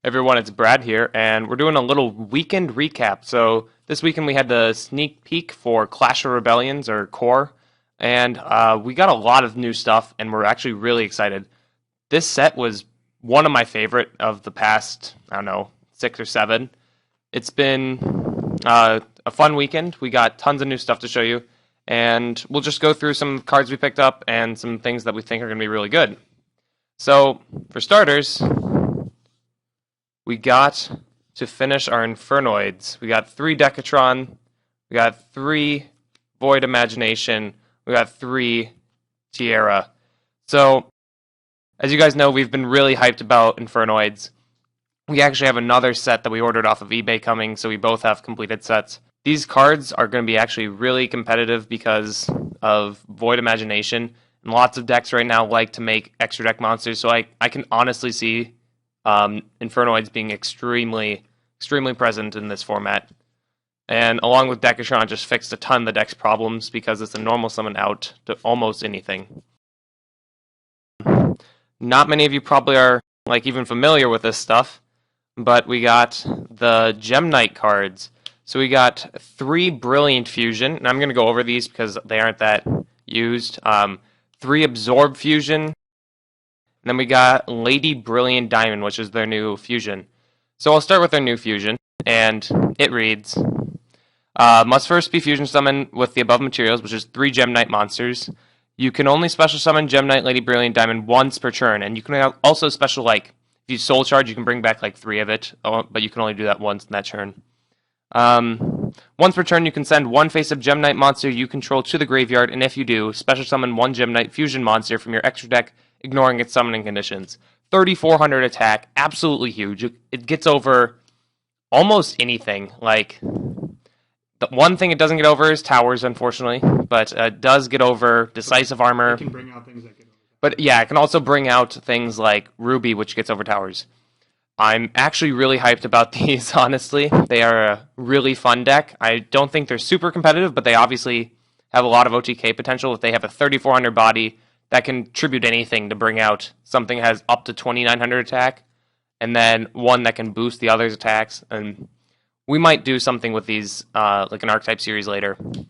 Everyone, it's Brad here, and we're doing a little weekend recap. So this weekend we had the sneak peek for Clash of Rebellions, or Core, and we got a lot of new stuff, and we're actually really excited. This set was one of my favorite of the past, I don't know, 6 or 7. It's been a fun weekend. We got tons of new stuff to show you, and we'll just go through some cards we picked up and some things that we think are going to be really good. So, for starters, we got to finish our Infernoids. We got 3 Decatron, we got 3 Void Imagination, we got 3 Tierra. So, as you guys know, we've been really hyped about Infernoids. We actually have another set that we ordered off of eBay coming, so we both have completed sets. These cards are going to be actually really competitive because of Void Imagination, and lots of decks right now like to make extra deck monsters, so I can honestly see Infernoids being extremely present in this format. And along with Decatron, just fixed a ton of the deck's problems because it's a normal summon out to almost anything. Not many of you probably are even familiar with this stuff, but we got the Gem Knight cards. So we got 3 Brilliant Fusion, and I'm going to go over these because they aren't that used. 3 Absorb Fusion, and then we got Lady Brilliant Diamond, which is their new fusion. So I'll start with their new fusion, and it reads, must first be fusion summoned with the above materials, which is 3 Gem Knight monsters. You can only special summon Gem Knight, Lady Brilliant Diamond once per turn, and you can also special, if you soul charge, you can bring back 3 of it, but you can only do that once in that turn. Once per turn, you can send 1 face-up Gem Knight monster you control to the graveyard, and if you do, special summon 1 Gem Knight fusion monster from your extra deck, ignoring its summoning conditions. 3,400 attack, absolutely huge. It gets over almost anything. The one thing it doesn't get over is towers, unfortunately, but it does get over decisive armor. It can bring out things that get over. But yeah, it can also bring out things like Ruby, which gets over towers. I'm actually really hyped about these, honestly. They are a really fun deck. I don't think they're super competitive, but they obviously have a lot of OTK potential. If they have a 3,400 body, that can tribute anything to bring out something that has up to 2,900 attack, and then one that can boost the other's attacks. And we might do something with these, like an archetype series later. And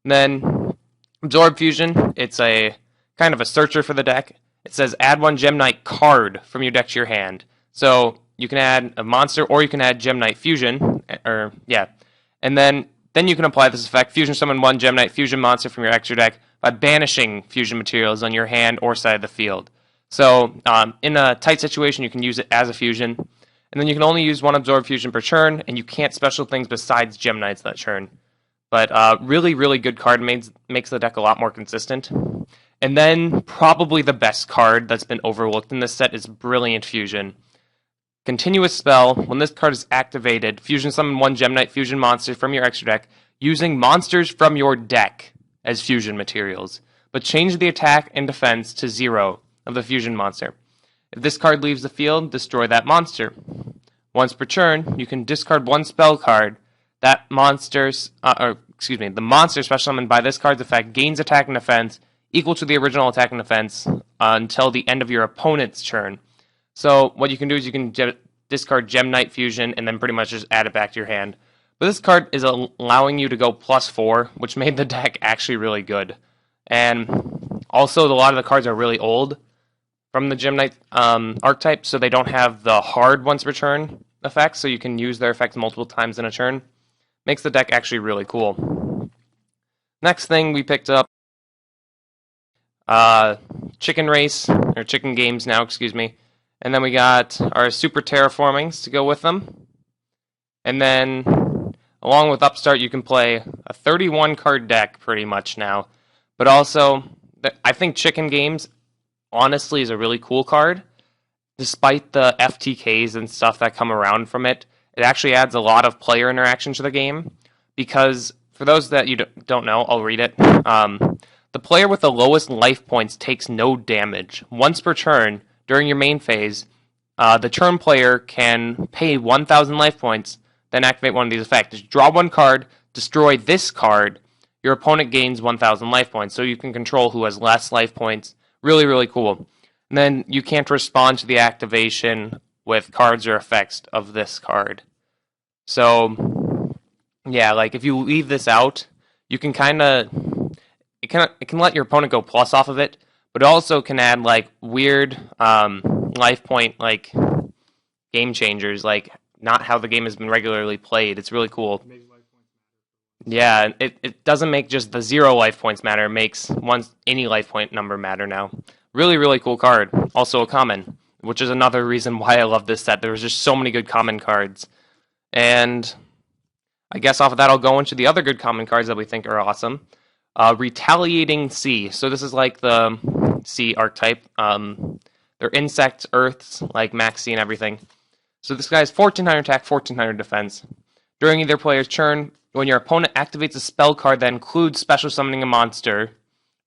then Absorb Fusion, it's a kind of a searcher for the deck. It says add 1 Gem Knight card from your deck to your hand. So you can add a monster, or you can add Gem Knight Fusion, and then you can apply this effect, fusion summon 1 Gem Knight Fusion monster from your extra deck by banishing fusion materials on your hand or side of the field. So in a tight situation, you can use it as a fusion, and then you can only use 1 Absorb Fusion per turn, and you can't special things besides Gem Knights that turn. But really good card, makes the deck a lot more consistent. And then probably the best card that's been overlooked in this set is Brilliant Fusion. Continuous spell, when this card is activated, fusion summon 1 Gem Knight Fusion monster from your extra deck using monsters from your deck as fusion materials, but change the attack and defense to 0 of the fusion monster. If this card leaves the field, destroy that monster. Once per turn, you can discard 1 spell card. The monster special summoned by this card's effect gains attack and defense equal to the original attack and defense until the end of your opponent's turn. So what you can do is you can discard Gem Knight Fusion and then pretty much just add it back to your hand. But this card is allowing you to go +4, which made the deck actually really good. And also, a lot of the cards are really old from the Gem Knight archetype, so they don't have the hard once per turn effect, so you can use their effects multiple times in a turn. Makes the deck actually really cool. Next thing we picked up, Chicken Race, or Chicken Games now, excuse me. And then we got our Super Terraformings to go with them. And then, along with Upstart, you can play a 31 card deck pretty much now. But also, I think Chicken Games, honestly, is a really cool card. Despite the FTKs and stuff that come around from it, it actually adds a lot of player interaction to the game. Because, for those that you don't know, I'll read it. The player with the lowest life points takes no damage. Once per turn, during your main phase, the turn player can pay 1,000 life points, then activate one of these effects. Draw 1 card, destroy this card, your opponent gains 1,000 life points, so you can control who has less life points. Really cool. And then you can't respond to the activation with cards or effects of this card. So, yeah, like if you leave this out, you can kind of it can let your opponent go plus off of it, but it also can add like weird life point like game changers, like not how the game has been regularly played. It's really cool. Yeah, it doesn't make just the 0 life points matter. It makes any life point number matter now. Really, really cool card. Also a common, which is another reason why I love this set. There was just so many good common cards. And I guess off of that, I'll go into the other good common cards that we think are awesome. Retaliating Sea. So this is like the sea archetype. They're insects, earths, like Max Sea and everything. So this guy has 1400 attack, 1400 defense. During either player's turn, when your opponent activates a spell card that includes special summoning a monster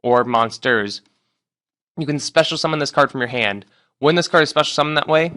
or monsters, you can special summon this card from your hand. When this card is special summoned that way,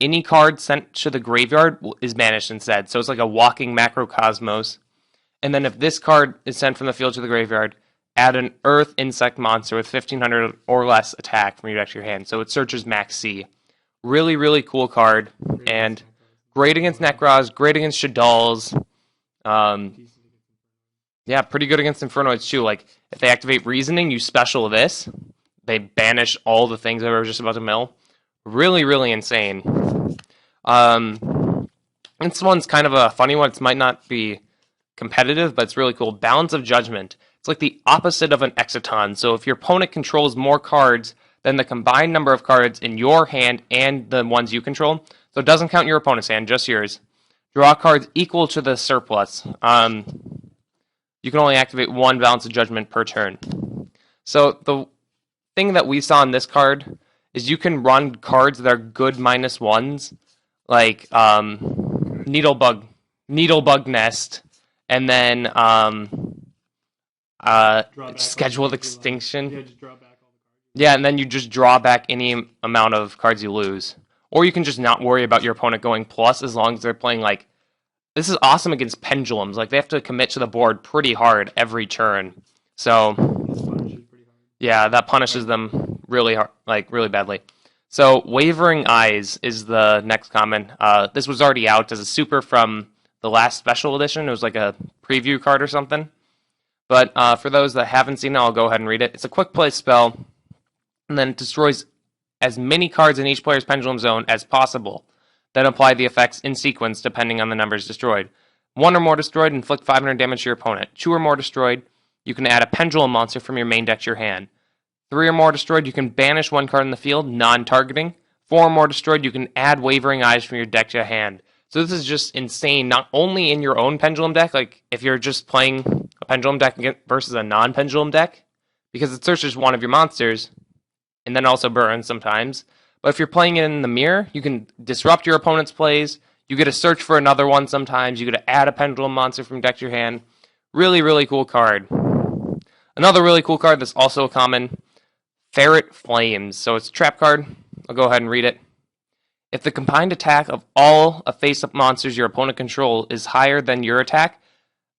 any card sent to the graveyard is banished instead. So it's like a walking macrocosmos. And then if this card is sent from the field to the graveyard, add an earth insect monster with 1500 or less attack from your deck to your hand. So it searches Max C. Really, really cool card. And great against Nekroz, great against Shadalls. Yeah, pretty good against Infernoids too. Like, if they activate Reasoning, you special this. They banish all the things that were just about to mill. Really, really insane. This one's kind of a funny one. It might not be competitive, but it's really cool. Balance of Judgment. It's like the opposite of an Exciton. So if your opponent controls more cards than the combined number of cards in your hand and the ones you control, so it doesn't count your opponent's hand, just yours, draw cards equal to the surplus. You can only activate one Balance of Judgment per turn. So the thing that we saw in this card is you can run cards that are good -1s, like Needlebug Nest, and then Scheduled Extinction. Yeah, just draw back all the cards. Yeah, and then you just draw back any amount of cards you lose. Or you can just not worry about your opponent going plus as long as they're playing like... This is awesome against Pendulums. Like, they have to commit to the board pretty hard every turn. So, yeah, that punishes them really hard, like, really badly. So, Wavering Eyes is the next common. This was already out as a super from the last special edition. It was like a preview card or something. But for those that haven't seen it, I'll go ahead and read it. It's a quick play spell, and then it destroys as many cards in each player's Pendulum Zone as possible. Then apply the effects in sequence depending on the numbers destroyed. 1 or more destroyed, inflict 500 damage to your opponent. 2 or more destroyed, you can add a Pendulum monster from your main deck to your hand. 3 or more destroyed, you can banish 1 card in the field, non-targeting. 4 or more destroyed, you can add Wavering Eyes from your deck to your hand. So this is just insane, not only in your own Pendulum deck, like if you're just playing a Pendulum deck versus a non-Pendulum deck, because it searches one of your monsters, and then also burns sometimes. But if you're playing it in the mirror, you can disrupt your opponent's plays. You get to search for another one sometimes. You get to add a Pendulum monster from deck to your hand. Really, really cool card. Another really cool card that's also a common, Ferret Flames. So it's a trap card. I'll go ahead and read it. If the combined attack of all face-up monsters your opponent controls is higher than your attack,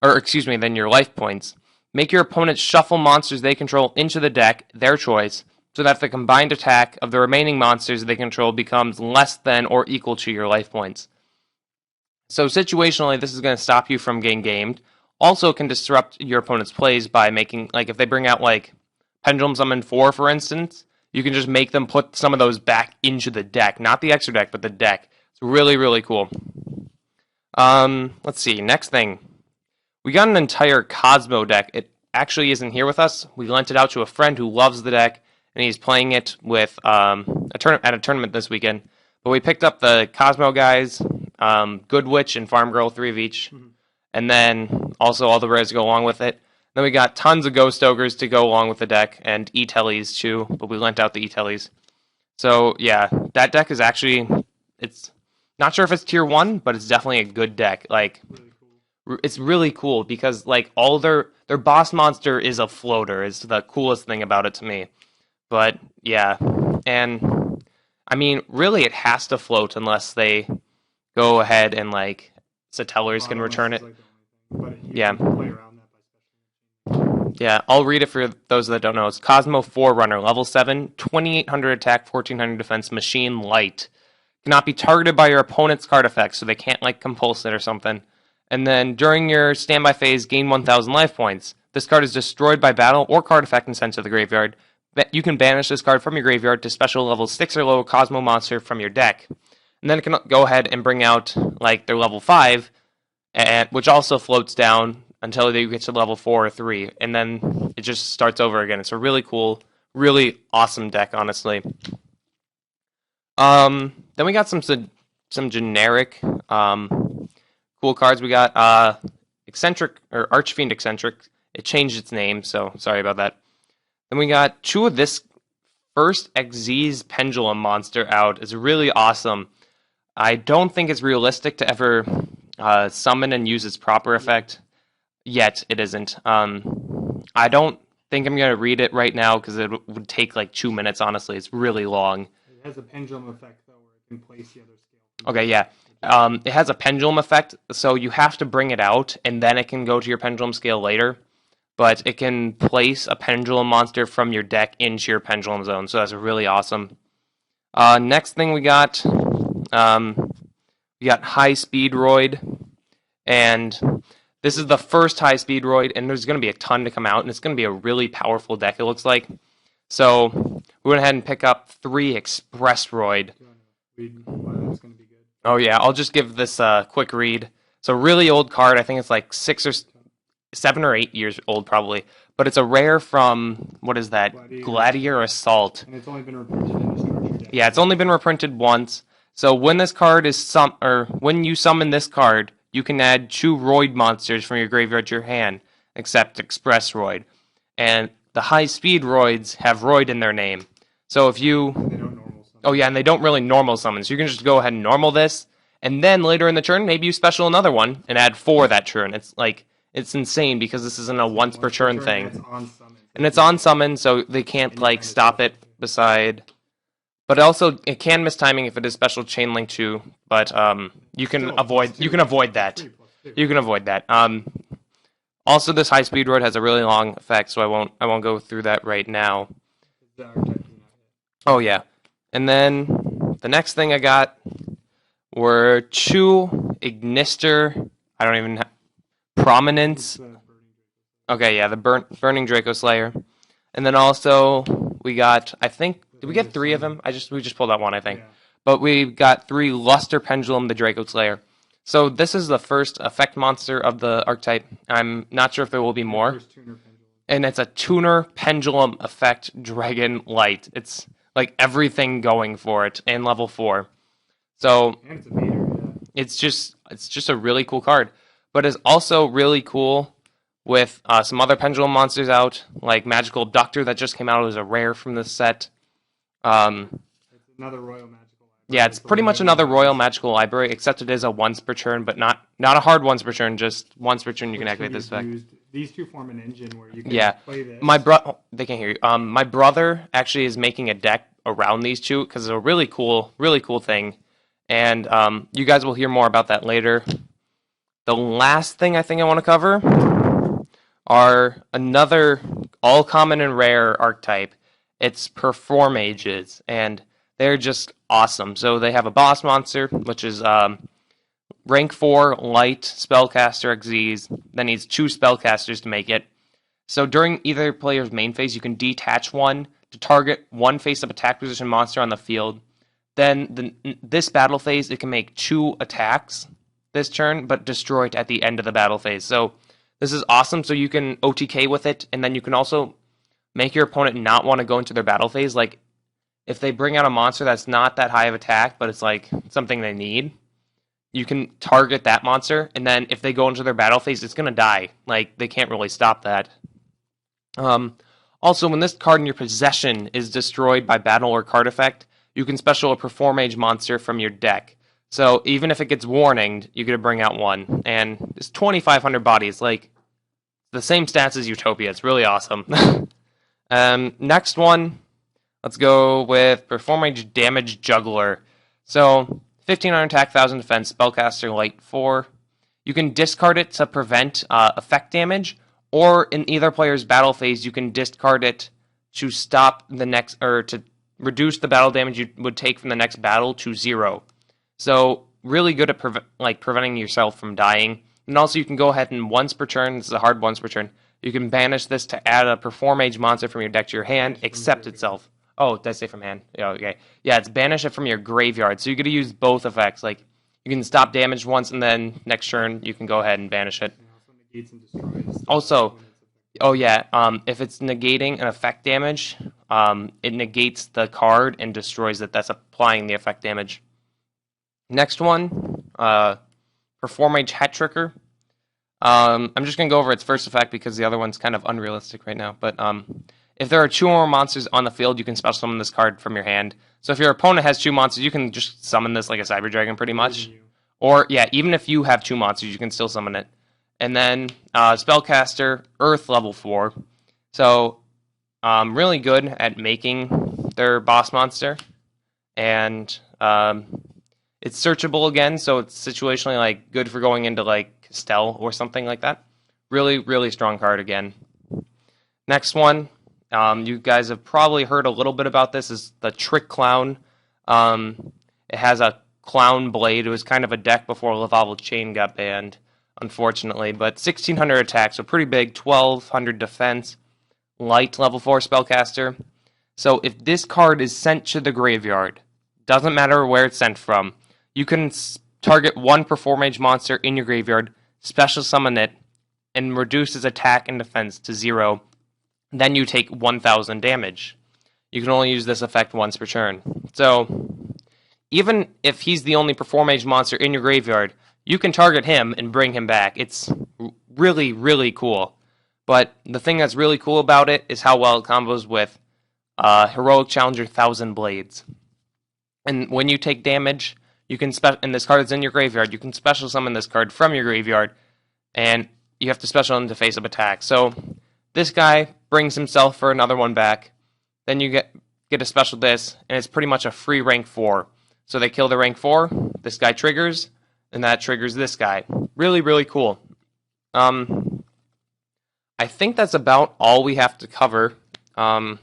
than your life points, make your opponent shuffle monsters they control into the deck, their choice, so that the combined attack of the remaining monsters they control becomes less than or equal to your life points. So situationally, this is going to stop you from getting gamed. Also can disrupt your opponent's plays by making, like if they bring out like Pendulum Summon 4, for instance, you can just make them put some of those back into the deck. Not the extra deck, but the deck. It's really, really cool. Let's see, next thing. We got an entire Cosmo deck. It actually isn't here with us. We lent it out to a friend who loves the deck, and he's playing it with at a tournament this weekend. But we picked up the Cosmo guys, Good Witch and Farm Girl, 3 of each, and then also all the rares to go along with it. Then we got tons of Ghost Ogres to go along with the deck, and E-Tellies too, but we lent out the E-Tellies. So yeah, that deck is actually, it's not sure if it's tier 1, but it's definitely a good deck. Like, Really cool. it's really cool because like all their boss monster is a floater. Is the coolest thing about it to me. But yeah, and I mean, really, it has to float unless they go ahead and like Satellers can return it. Like but Yeah. Play around that by special. Yeah, I'll read it for those that don't know. It's Cosmo Forerunner, level 7, 2800 attack, 1400 defense, Machine Light. cannot be targeted by your opponent's card effects, so they can't like compulse it or something. And then during your standby phase, gain 1,000 life points. This card is destroyed by battle or card effect and sent to the graveyard. You can banish this card from your graveyard to special level 6 or lower Cosmo monster from your deck. And then it can go ahead and bring out like their level 5, which also floats down until you get to level 4 or 3. And then it just starts over again. It's a really cool, really awesome deck, honestly. Then we got some generic cool cards. We got Eccentric or Archfiend Eccentric. It changed its name, so sorry about that. Then we got two of this first Xyz Pendulum monster out. It's really awesome. I don't think it's realistic to ever summon and use its proper effect. Yet it isn't. I don't think I'm gonna read it right now because it would take like 2 minutes. Honestly, it's really long. It has a pendulum effect though, where it can place the other scale. Okay, yeah. It has a pendulum effect, so you have to bring it out, and then it can go to your pendulum scale later. But it can place a pendulum monster from your deck into your pendulum zone, so that's really awesome. Next thing we got High Speed Roid, and this is the first High Speed Roid, and there's going to be a ton to come out, and it's going to be a really powerful deck, it looks like. So we went ahead and pick up 3 Express Roid. Read why that's going to be good. Oh yeah, I'll just give this a quick read. It's a really old card. I think it's like 7 or 8 years old probably. But it's a rare from, what is that? Gladiator Assault. And it's only been reprinted in the structure deck. Yeah, it's only been reprinted once. So when this card is when you summon this card, you can add 2 Roid monsters from your graveyard to your hand, except Express Roid. And the high speed Roids have Roid in their name. So if you... They don't normal summon. Oh yeah, and they don't really normal summon. So you can just go ahead and normal this, and then later in the turn, maybe you special another one and add 4 that turn. It's insane because this isn't a once per turn thing. And it's on summon, so they can't like stop it beside. But also it can miss timing if it is special chain link too. But you can avoid that. You can avoid that. Also this high speed road has a really long effect, so I won't go through that right now. Oh yeah. And then the next thing I got were 2 Ignister. I don't even have Prominence. Okay, yeah, the Burning Draco Slayer. And then also we got, I think, did we get 3 of them? We just pulled out 1, I think. Yeah. But we got 3 Luster Pendulum, the Draco Slayer. So this is the first effect monster of the archetype. I'm not sure if there will be more. And it's a tuner pendulum effect dragon light. It's like everything going for it in level 4. So And it's a meter, yeah. it's just a really cool card. But it's also really cool with some other pendulum monsters out, like Magical Abductor that just came out as a rare from this set. It's another Royal Magical Library. Yeah, it's pretty much another Royal Magical Library, except it is a once per turn, but not a hard once per turn, just once per turn you can activate this effect. These 2 form an engine where you can play this. They can't hear you. My brother actually is making a deck around these 2 because it's a really cool thing. And you guys will hear more about that later. The last thing I think I want to cover are another all common and rare archetype. It's Perform Mages, and they're just awesome. So they have a boss monster, which is rank 4 light spellcaster Xyz. That needs 2 spellcasters to make it. So during either player's main phase, you can detach one to target one face-up attack position monster on the field. Then this battle phase, it can make 2 attacks this turn, but destroy it at the end of the battle phase. So this is awesome. So you can OTK with it, and then you can also make your opponent not want to go into their battle phase. Like if they bring out a monster that's not that high of attack, but it's like something they need, you can target that monster, and then if they go into their battle phase, it's gonna die. Like they can't really stop that. Also, when this card in your possession is destroyed by battle or card effect, you can special a Perform Mage monster from your deck. So even if it gets warninged, you get to bring out 1. And it's 2,500 bodies, like the same stats as Utopia. It's really awesome. Next one, let's go with Perform Mage Damage Juggler. So 1,500 attack, 1,000 defense, spellcaster, light 4. You can discard it to prevent effect damage, or in either player's battle phase, you can discard it to stop the next, or to reduce the battle damage you would take from the next battle to 0. So really good at preventing yourself from dying. And also you can go ahead and once per turn, this is a hard once per turn, you can banish this to add a Perform Mage monster from your deck to your hand, except itself. Oh, did I say from hand? Yeah, okay. Yeah, it's banish it from your graveyard. So you're going to use both effects. Like, you can stop damage once, and then next turn you can go ahead and banish it. And also negates and destroys. Also, oh yeah, if it's negating an effect damage, it negates the card and destroys it. That's applying the effect damage. Next one, Perform Mage Hat Tricker. I'm just going to go over its first effect because the other one's kind of unrealistic right now. But if there are 2 or more monsters on the field, you can special summon this card from your hand. So if your opponent has 2 monsters, you can just summon this like a Cyber Dragon pretty much. Or, yeah, even if you have 2 monsters, you can still summon it. And then Spellcaster, Earth level 4. So really good at making their boss monster. And it's searchable again, so it's situationally like good for going into like Castell or something like that. Really, really strong card again. Next one, you guys have probably heard a little bit about this, is the Trick Clown. It has a Clown Blade. It was kind of a deck before Lavalval Chain got banned, unfortunately. But 1600 attack, so pretty big, 1200 defense, light level 4 spellcaster. So if this card is sent to the graveyard, doesn't matter where it's sent from, you can target one Perform Mage monster in your graveyard, special summon it, and reduce its attack and defense to 0. Then you take 1000 damage. You can only use this effect once per turn. So, even if he's the only Perform Mage monster in your graveyard, you can target him and bring him back. It's really, really cool. But the thing that's really cool about it is how well it combos with Heroic Challenger 1000 Blades. And when you take damage, you can and this card is in your graveyard, you can special summon this card from your graveyard, and you have to special summon to face up attack. So this guy brings himself for another one back. Then you get a special this, and it's pretty much a free rank 4. So they kill the rank 4, this guy triggers, and that triggers this guy. Really, really cool. I think that's about all we have to cover. Oh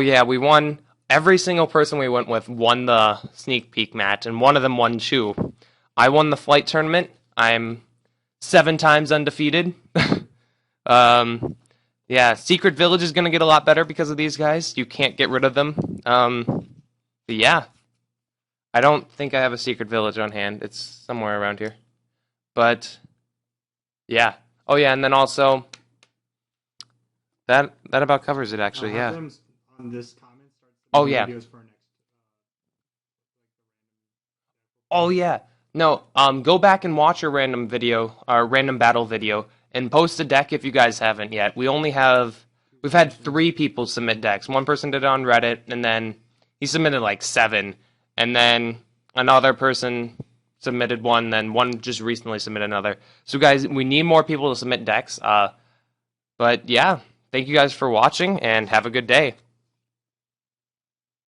yeah, we won. Every single person we went with won the sneak peek match, and one of them won too. I won the flight tournament. I'm 7 times undefeated. Yeah, Secret Village is going to get a lot better because of these guys. You can't get rid of them. But yeah, I don't think I have a Secret Village on hand. It's somewhere around here. But yeah. Oh yeah, and then also that about covers it actually. Yeah. On this comment, oh yeah. Oh yeah. No, go back and watch our random video, our random battle video, and post a deck if you guys haven't yet. We've had 3 people submit decks. One person did it on Reddit, and then he submitted like 7, and then another person submitted one, then one just recently submitted another. So guys, we need more people to submit decks. But yeah, thank you guys for watching, and have a good day.